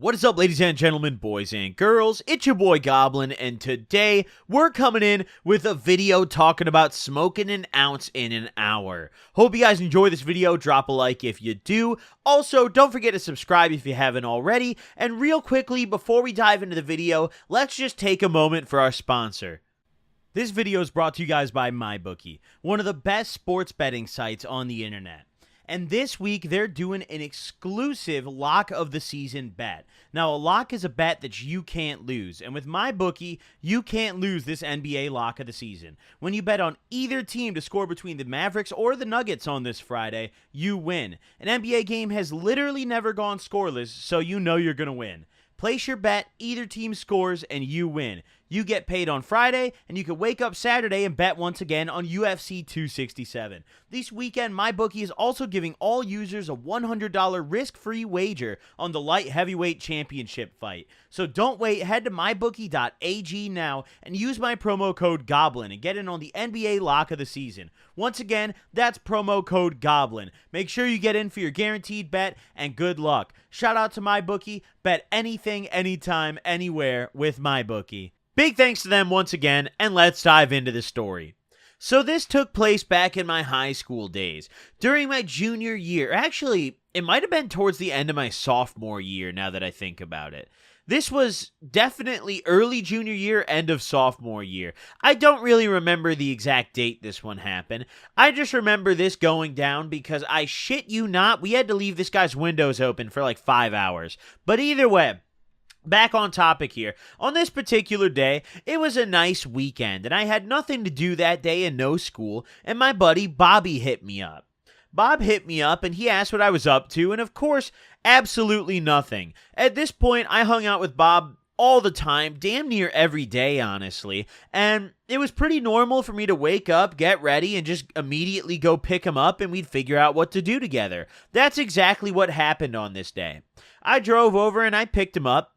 What is up, ladies and gentlemen, boys and girls? It's your boy Goblin, and today we're coming in with a video talking about smoking an ounce in an hour. Hope you guys enjoy this video. Drop a like if you do. Also, don't forget to subscribe if you haven't already. And real quickly, before we dive into the video, let's just take a moment for our sponsor. This video is brought to you guys by MyBookie, one of the best sports betting sites on the internet. And this week, they're doing an exclusive lock of the season bet. Now, a lock is a bet that you can't lose. And with MyBookie, you can't lose this NBA lock of the season. When you bet on either team to score between the Mavericks or the Nuggets on this Friday, you win. An NBA game has literally never gone scoreless, so you know you're going to win. Place your bet, either team scores, and you win. You get paid on Friday, and you can wake up Saturday and bet once again on UFC 267. This weekend, MyBookie is also giving all users a $100 risk-free wager on the light heavyweight championship fight. So don't wait, head to mybookie.ag now and use my promo code GOBLIN and get in on the NBA lock of the season. Once again, that's promo code GOBLIN. Make sure you get in for your guaranteed bet, and good luck. Shout out to MyBookie. Bet anything, anytime, anywhere with MyBookie. Big thanks to them once again, and let's dive into the story. So this took place back in my high school days, during my junior year. Actually, it might have been towards the end of my sophomore year, now that I think about it. This was definitely early junior year, end of sophomore year. I don't really remember the exact date this one happened. I just remember this going down because, I shit you not, we had to leave this guy's windows open for like 5 hours. But either way, back on topic here. On this particular day, it was a nice weekend, and I had nothing to do that day and no school, and my buddy Bobby hit me up. Bob hit me up, and he asked what I was up to, and of course, absolutely nothing. At this point, I hung out with Bob all the time, damn near every day, honestly, and it was pretty normal for me to wake up, get ready, and just immediately go pick him up, and we'd figure out what to do together. That's exactly what happened on this day. I drove over, and I picked him up,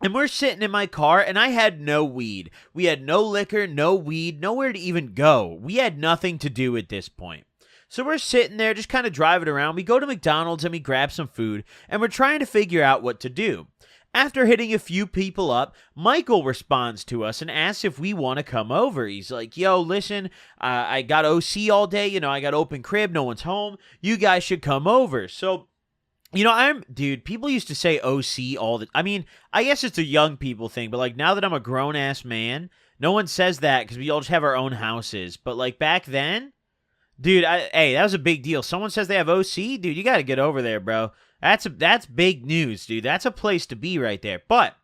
and we're sitting in my car, and I had no weed. We had no liquor, no weed, nowhere to even go. We had nothing to do at this point. So we're sitting there just kind of driving around. We go to McDonald's and we grab some food, and we're trying to figure out what to do. After hitting a few people up, Michael responds to us and asks if we want to come over. He's like, yo, listen, I got OC all day. I got open crib. No one's home. You guys should come over. So, dude, people used to say OC I guess it's a young people thing, but like now that I'm a grown ass man, no one says that because we all just have our own houses. But like back then, dude, hey, that was a big deal. Someone says they have OC, dude, you got to get over there, bro. That's big news, dude. That's a place to be right there. But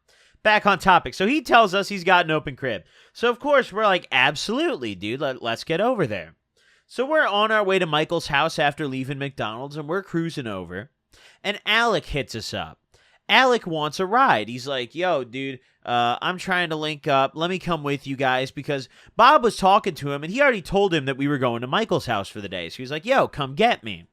back on topic. So he tells us he's got an open crib. So of course we're like, absolutely, dude, let's get over there. So we're on our way to Michael's house after leaving McDonald's, and we're cruising over. And Alec hits us up. Alec wants a ride. He's like, yo, dude, I'm trying to link up. Let me come with you guys, because Bob was talking to him, and he already told him that we were going to Michael's house for the day. So he's like, yo, come get me.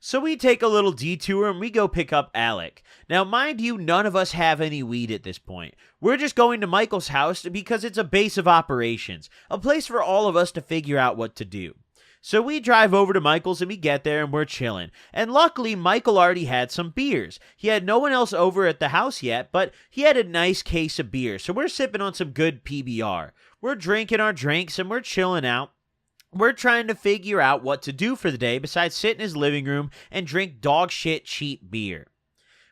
So we take a little detour, and we go pick up Alec. Now, mind you, none of us have any weed at this point. We're just going to Michael's house because it's a base of operations, a place for all of us to figure out what to do. So we drive over to Michael's, and we get there, and we're chilling. And luckily, Michael already had some beers. He had no one else over at the house yet, but he had a nice case of beer. So we're sipping on some good PBR. We're drinking our drinks, and we're chilling out. We're trying to figure out what to do for the day besides sit in his living room and drink dog shit cheap beer.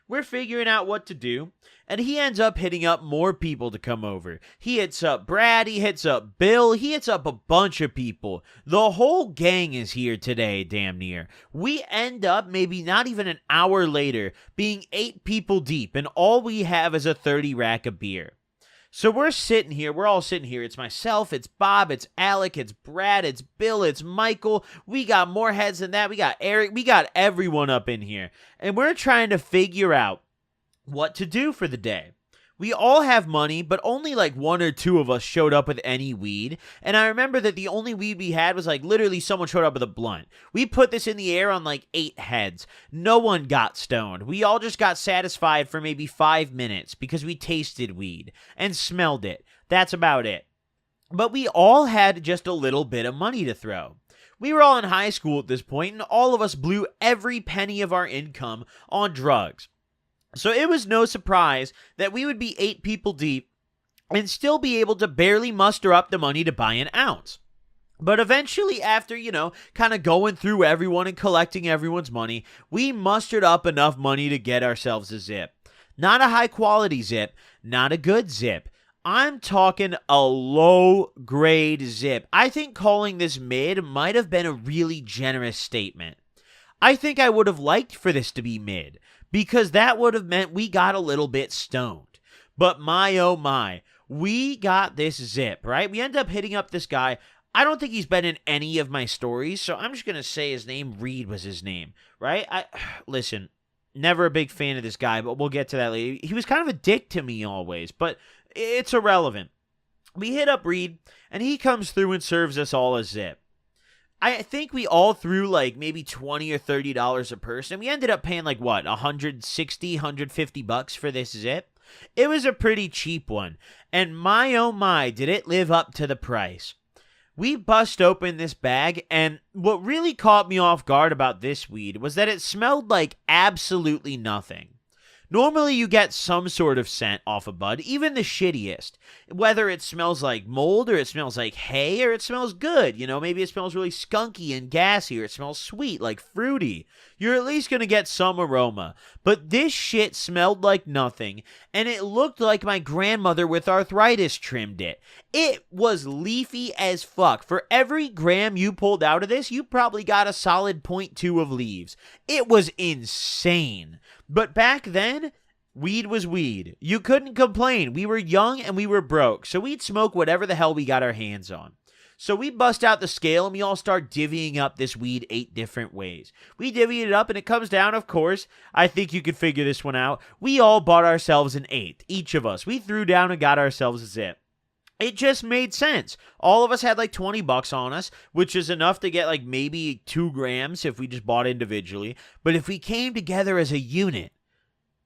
We're figuring out what to do, and he ends up hitting up more people to come over. He hits up Brad, he hits up Bill, he hits up a bunch of people. The whole gang is here today, damn near. We end up, maybe not even an hour later, being 8 people deep, and all we have is a 30 rack of beer. So we're all sitting here. It's myself, it's Bob, it's Alec, it's Brad, it's Bill, it's Michael. We got more heads than that. We got Eric, we got everyone up in here. And we're trying to figure out what to do for the day. We all have money, but only like 1 or 2 of us showed up with any weed. And I remember that the only weed we had was like literally someone showed up with a blunt. We put this in the air on like 8 heads. No one got stoned. We all just got satisfied for maybe 5 minutes because we tasted weed and smelled it. That's about it. But we all had just a little bit of money to throw. We were all in high school at this point, and all of us blew every penny of our income on drugs. So it was no surprise that we would be 8 people deep and still be able to barely muster up the money to buy an ounce. But eventually, after, kind of going through everyone and collecting everyone's money, we mustered up enough money to get ourselves a zip. Not a high quality zip, not a good zip. I'm talking a low grade zip. I think calling this mid might have been a really generous statement. I think I would have liked for this to be mid, because that would have meant we got a little bit stoned. But my oh my, we got this zip, right? We end up hitting up this guy. I don't think he's been in any of my stories, so I'm just going to say his name. Reed was his name, right? Listen, never a big fan of this guy, but we'll get to that later. He was kind of a dick to me always, but it's irrelevant. We hit up Reed, and he comes through and serves us all a zip. I think we all threw like maybe $20 or $30 a person. We ended up paying like what, $160, $150 for this zip? It was a pretty cheap one, and my oh my, did it live up to the price. We bust open this bag, and what really caught me off guard about this weed was that it smelled like absolutely nothing. Normally, you get some sort of scent off a bud, even the shittiest. Whether it smells like mold, or it smells like hay, or it smells good. Maybe it smells really skunky and gassy, or it smells sweet, like fruity. You're at least going to get some aroma. But this shit smelled like nothing, and it looked like my grandmother with arthritis trimmed it. It was leafy as fuck. For every gram you pulled out of this, you probably got a solid 0.2 of leaves. It was insane. But back then, weed was weed. You couldn't complain. We were young and we were broke, so we'd smoke whatever the hell we got our hands on. So we bust out the scale and we all start divvying up this weed 8 different ways. We divvy it up and it comes down, of course. I think you could figure this one out. We all bought ourselves an 1/8, each of us. We threw down and got ourselves a zip. It just made sense. All of us had like $20 on us, which is enough to get like maybe 2 grams if we just bought individually. But if we came together as a unit,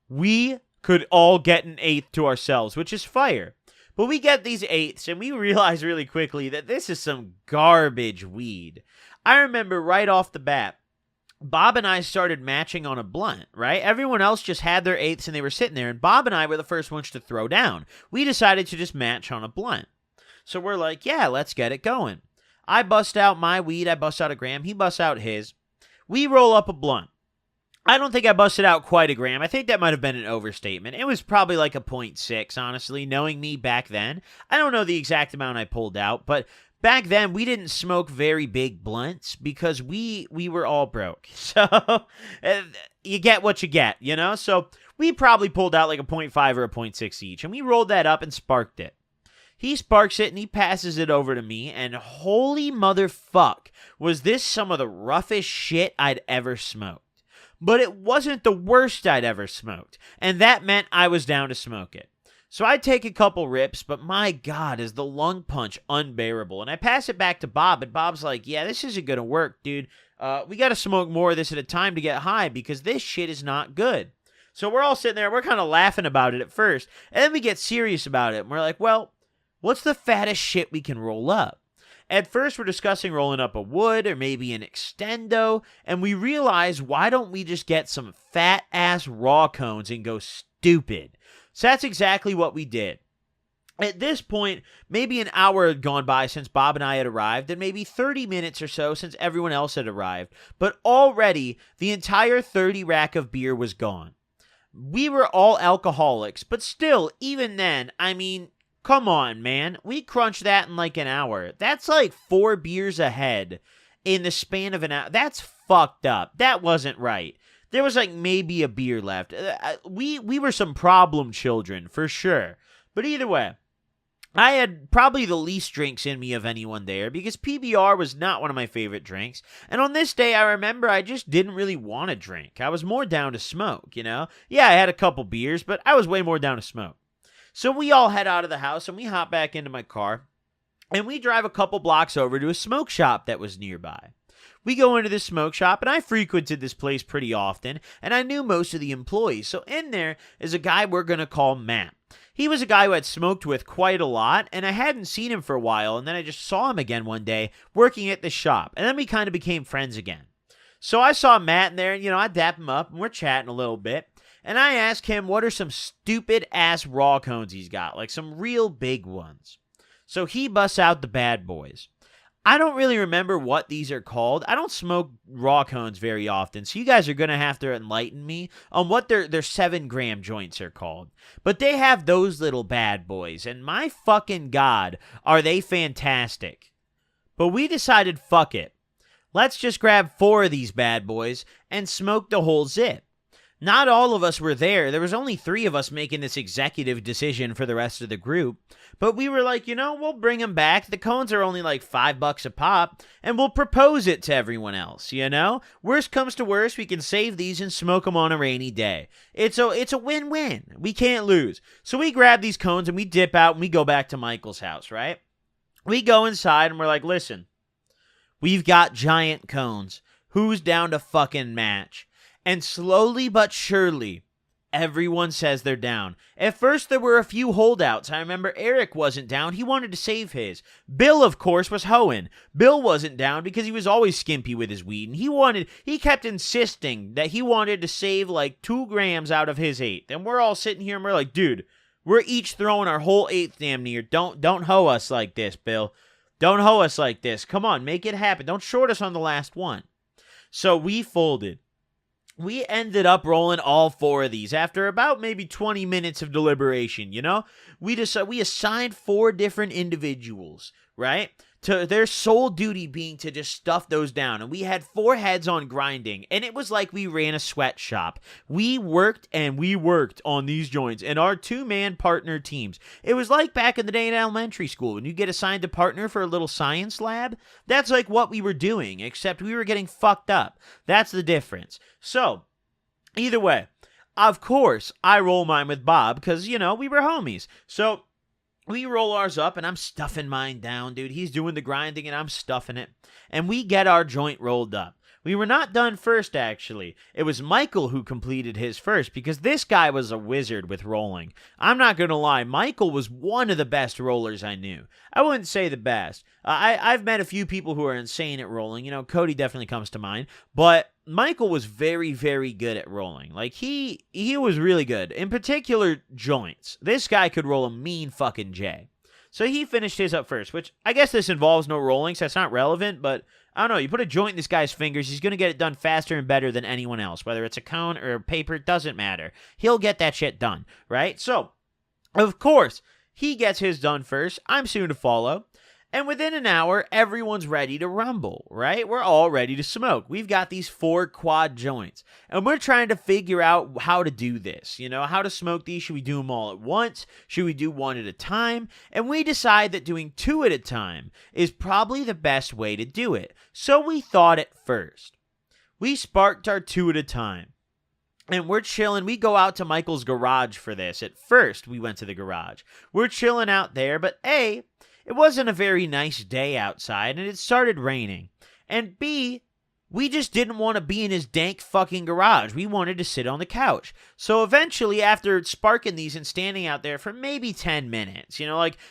we could all get an 1/8 to ourselves, which is fire. But we get these 1/8s and we realize really quickly that this is some garbage weed. I remember right off the bat, Bob and I started matching on a blunt, right? Everyone else just had their 1/8s and they were sitting there, and Bob and I were the first ones to throw down. We decided to just match on a blunt. So we're like, yeah, let's get it going. I bust out my weed, I bust out a gram, he busts out his. We roll up a blunt. I don't think I busted out quite a gram. I think that might have been an overstatement. It was probably like a 0.6, honestly, knowing me back then. I don't know the exact amount I pulled out, but back then, we didn't smoke very big blunts because we were all broke. So, you get what you get, So, we probably pulled out like a 0.5 or a 0.6 each, and we rolled that up and sparked it. He sparks it, and he passes it over to me, and holy motherfuck, was this some of the roughest shit I'd ever smoked. But it wasn't the worst I'd ever smoked, and that meant I was down to smoke it. So I take a couple rips, but my God, is the lung punch unbearable. And I pass it back to Bob, and Bob's like, yeah, this isn't going to work, dude. We got to smoke more of this at a time to get high because this shit is not good. So we're all sitting there, we're kind of laughing about it at first, and then we get serious about it, and we're like, well, what's the fattest shit we can roll up? At first, we're discussing rolling up a wood or maybe an extendo, and we realize, why don't we just get some fat-ass raw cones and go stupid? So that's exactly what we did. At this point, maybe an hour had gone by since Bob and I had arrived, and maybe 30 minutes or so since everyone else had arrived, but already the entire 30 rack of beer was gone. We were all alcoholics, but still, even then, I mean, come on, man. We crunched that in like an hour. That's like 4 beers ahead in the span of an hour. That's fucked up. That wasn't right. There was like maybe a beer left. We were some problem children, for sure. But either way, I had probably the least drinks in me of anyone there because PBR was not one of my favorite drinks. And on this day, I remember I just didn't really want to drink. I was more down to smoke, Yeah, I had a couple beers, but I was way more down to smoke. So we all head out of the house and we hop back into my car and we drive a couple blocks over to a smoke shop that was nearby. We go into this smoke shop, and I frequented this place pretty often, and I knew most of the employees. So in there is a guy we're going to call Matt. He was a guy who I'd smoked with quite a lot, and I hadn't seen him for a while, and then I just saw him again one day working at the shop, and then we kind of became friends again. So I saw Matt in there, and, I dap him up, and we're chatting a little bit. and I ask him what are some stupid-ass raw cones he's got, like some real big ones. So he busts out the bad boys. I don't really remember what these are called. I don't smoke raw cones very often, so you guys are going to have to enlighten me on what their 7-gram joints are called. But they have those little bad boys, and my fucking God, are they fantastic. But we decided, fuck it. Let's just grab 4 of these bad boys and smoke the whole zip. Not all of us were there. There was only 3 of us making this executive decision for the rest of the group. But we were like, we'll bring them back. The cones are only like $5 a pop, and we'll propose it to everyone else, Worst comes to worst, we can save these and smoke them on a rainy day. It's a win-win. We can't lose. So we grab these cones and we dip out and we go back to Michael's house, right? We go inside and we're like, listen, we've got giant cones. Who's down to fucking match? And slowly but surely, everyone says they're down. At first, there were a few holdouts. I remember Eric wasn't down. He wanted to save his. Bill, of course, was hoeing. Bill wasn't down because he was always skimpy with his weed. And he kept insisting that he wanted to save like 2 grams out of his 1/8. And we're all sitting here and we're like, dude, we're each throwing our whole 1/8 damn near. Don't hoe us like this, Bill. Don't hoe us like this. Come on, make it happen. Don't short us on the last one. So we folded. We ended up rolling all 4 of these after about maybe 20 minutes of deliberation, We assigned 4 different individuals, right? To their sole duty being to just stuff those down. And we had 4 heads on grinding. And it was like we ran a sweatshop. We worked on these joints. And our 2-man partner teams. It was like back in the day in elementary school when you get assigned a partner for a little science lab. That's like what we were doing, except we were getting fucked up. That's the difference. So, either way, of course, I roll mine with Bob because, we were homies. So, we roll ours up, and I'm stuffing mine down, dude. He's doing the grinding, and I'm stuffing it. And we get our joint rolled up. We were not done first, actually. It was Michael who completed his first, because this guy was a wizard with rolling. I'm not going to lie. Michael was one of the best rollers I knew. I wouldn't say the best. I've met a few people who are insane at rolling. Cody definitely comes to mind. But Michael was very, very good at rolling. Like, he was really good. In particular, joints. This guy could roll a mean fucking J. So he finished his up first, which I guess this involves no rolling, so that's not relevant, but I don't know. You put a joint in this guy's fingers, he's going to get it done faster and better than anyone else. Whether it's a cone or a paper, it doesn't matter. He'll get that shit done, right? So, of course, he gets his done first. I'm soon to follow. And within an hour, everyone's ready to rumble, right? We're all ready to smoke. We've got these 4 quad joints, and we're trying to figure out how to do this, how to smoke these. Should we do them all at once? Should we do 1 at a time? And we decide that doing 2 at a time is probably the best way to do it. So we thought at first. We sparked our 2 at a time. And we're chilling. We go out to Michael's garage for this. At first, we went to the garage. We're chilling out there, but A, it wasn't a very nice day outside, and it started raining. And B, we just didn't want to be in his dank fucking garage. We wanted to sit on the couch. So eventually, after sparking these and standing out there for maybe 10 minutes,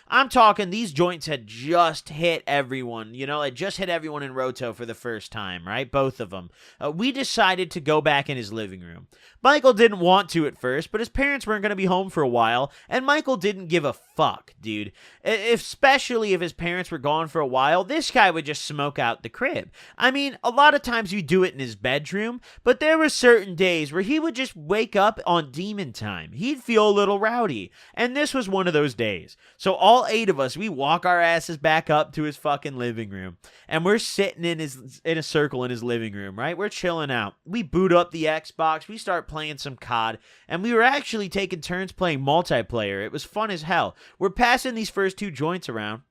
I'm talking these joints had just hit everyone, just hit everyone in Roto for the first time, right? Both of them. We decided to go back in his living room. Michael didn't want to at first, but his parents weren't going to be home for a while, and Michael didn't give a fuck, dude. Especially if his parents were gone for a while, this guy would just smoke out the crib. I mean, a lot of times you do it in his bedroom, but there were certain days where he would just wake up on demon time. He'd feel a little rowdy, and this was one of those days. So all 8 of us, we walk our asses back up to his fucking living room, and we're sitting in a circle in his living room, right? We're chilling out. We boot up the Xbox, we start playing some COD, and we were actually taking turns playing multiplayer. It was fun as hell. We're passing these first 2 joints around,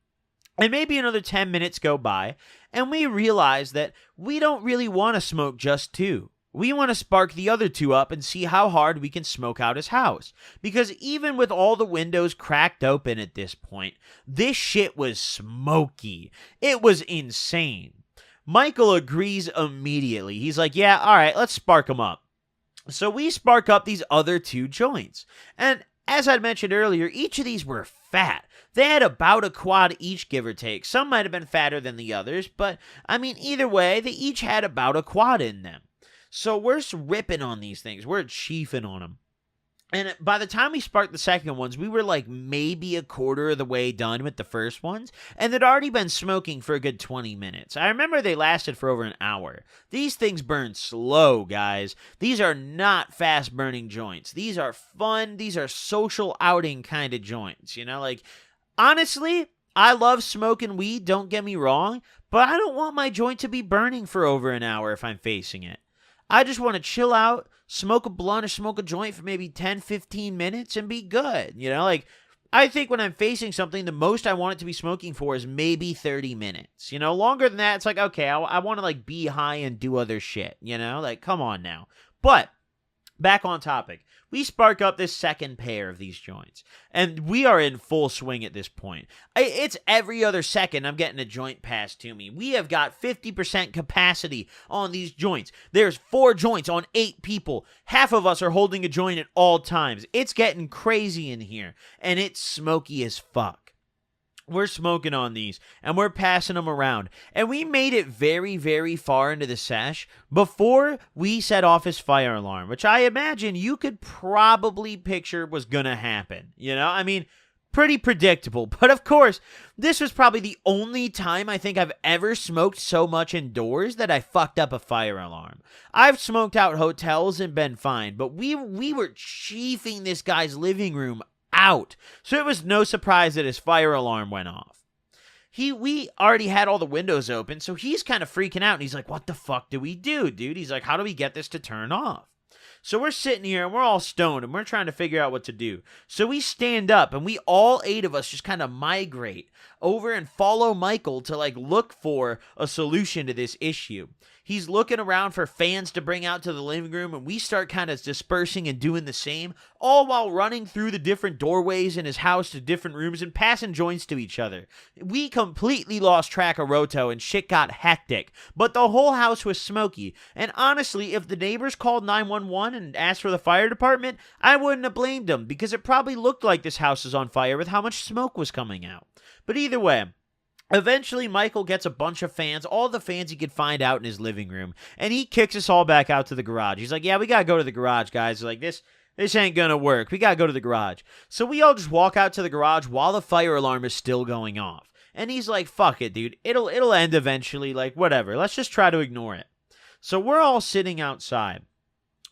and maybe another 10 minutes go by, and we realize that we don't really want to smoke just 2. We want to spark the other 2 up and see how hard we can smoke out his house. Because even with all the windows cracked open at this point, this shit was smoky. It was insane. Michael agrees immediately. He's like, yeah, all right, let's spark them up. So we spark up these other 2 joints. And as I mentioned earlier, each of these were fat. They had about a quad each, give or take. Some might have been fatter than the others, but I mean, either way, they each had about a quad in them. So we're ripping on these things. We're chiefing on them. And by the time we sparked the second ones, we were like maybe a quarter of the way done with the first ones, and they'd already been smoking for a good 20 minutes. I remember they lasted for over an hour. These things burn slow, guys. These are not fast burning joints. These are fun, these are social outing kind of joints, you know? Like, honestly, I love smoking weed, don't get me wrong, but I don't want my joint to be burning for over an hour if I'm facing it. I just want to chill out, smoke a blunt or smoke a joint for maybe 10, 15 minutes and be good. You know, like, I think when I'm facing something, the most I want it to be smoking for is maybe 30 minutes. You know, longer than that, it's like, okay, I want to, like, be high and do other shit. You know, like, come on now. But back on topic. We spark up this second pair of these joints, and we are in full swing at this point. It's every other second I'm getting a joint passed to me. We have got 50% capacity on these joints. There's 4 joints on 8 people. Half of us are holding a joint at all times. It's getting crazy in here, and it's smoky as fuck. We're smoking on these, and we're passing them around. And we made it very, very far into the sesh before we set off his fire alarm, which I imagine you could probably picture was going to happen. You know, I mean, pretty predictable. But of course, this was probably the only time I think I've ever smoked so much indoors that I fucked up a fire alarm. I've smoked out hotels and been fine, but we were chiefing this guy's living room out. So it was no surprise that his fire alarm went off. We already had all the windows open, so he's kind of freaking out, and he's like, what the fuck do we do, dude? He's like, how do we get this to turn off? So we're sitting here, and we're all stoned, and we're trying to figure out what to do. So we stand up, and we all 8 of us just kind of migrate over and follow Michael to, like, look for a solution to this issue. He's looking around for fans to bring out to the living room, and we start kind of dispersing and doing the same, all while running through the different doorways in his house to different rooms and passing joints to each other. We completely lost track of Roto, and shit got hectic, but the whole house was smoky, and honestly, if the neighbors called 911 and asked for the fire department, I wouldn't have blamed them, because it probably looked like this house was on fire with how much smoke was coming out. But either way, eventually, Michael gets a bunch of fans, all the fans he could find out in his living room, and he kicks us all back out to the garage. He's like, yeah, we gotta go to the garage, guys. Like, this ain't gonna work. We gotta go to the garage. So we all just walk out to the garage while the fire alarm is still going off. And he's like, fuck it, dude. It'll end eventually. Like, whatever. Let's just try to ignore it. So we're all sitting outside.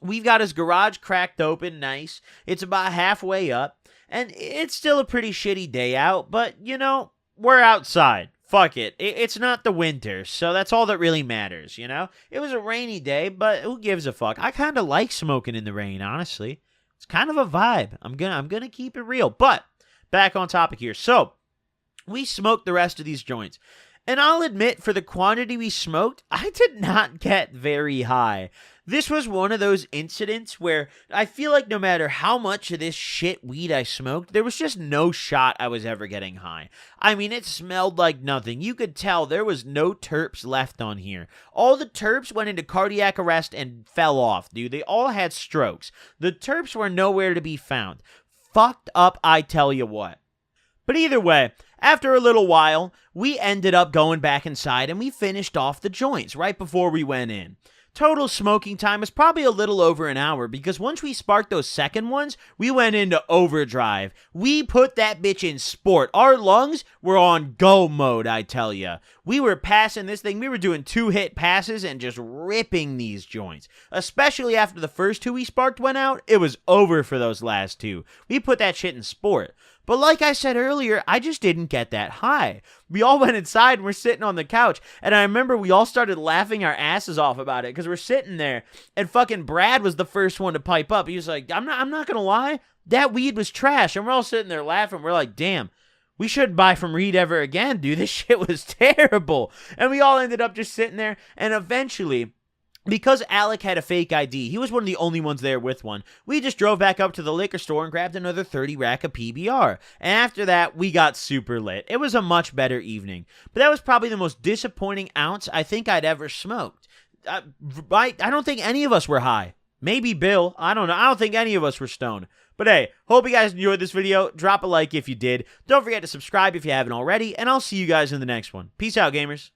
We've got his garage cracked open, nice. It's about halfway up, and it's still a pretty shitty day out, but, you know, we're outside. Fuck it. It's not the winter, so that's all that really matters, you know? It was a rainy day, but who gives a fuck? I kind of like smoking in the rain, honestly. It's kind of a vibe. I'm gonna keep it real. But back on topic here. So, we smoked the rest of these joints. And I'll admit, for the quantity we smoked, I did not get very high. This was one of those incidents where I feel like no matter how much of this shit weed I smoked, there was just no shot I was ever getting high. I mean, it smelled like nothing. You could tell there was no terps left on here. All the terps went into cardiac arrest and fell off, dude. They all had strokes. The terps were nowhere to be found. Fucked up, I tell you what. But either way, after a little while, we ended up going back inside and we finished off the joints right before we went in. Total smoking time was probably a little over an hour because once we sparked those second ones, we went into overdrive. We put that bitch in sport. Our lungs were on go mode, I tell ya. We were passing this thing. We were doing 2-hit passes and just ripping these joints. Especially after the first 2 we sparked went out, it was over for those last 2. We put that shit in sport. But like I said earlier, I just didn't get that high. We all went inside and we're sitting on the couch. And I remember we all started laughing our asses off about it because we're sitting there and fucking Brad was the first one to pipe up. He was like, I'm not going to lie. That weed was trash. And we're all sitting there laughing. We're like, damn, we shouldn't buy from Reed ever again, dude. This shit was terrible. And we all ended up just sitting there. And eventually, because Alec had a fake ID, he was one of the only ones there with one, we just drove back up to the liquor store and grabbed another 30 rack of PBR. And after that, we got super lit. It was a much better evening. But that was probably the most disappointing ounce I think I'd ever smoked. I don't think any of us were high. Maybe Bill. I don't know. I don't think any of us were stoned. But hey, hope you guys enjoyed this video. Drop a like if you did. Don't forget to subscribe if you haven't already. And I'll see you guys in the next one. Peace out, gamers.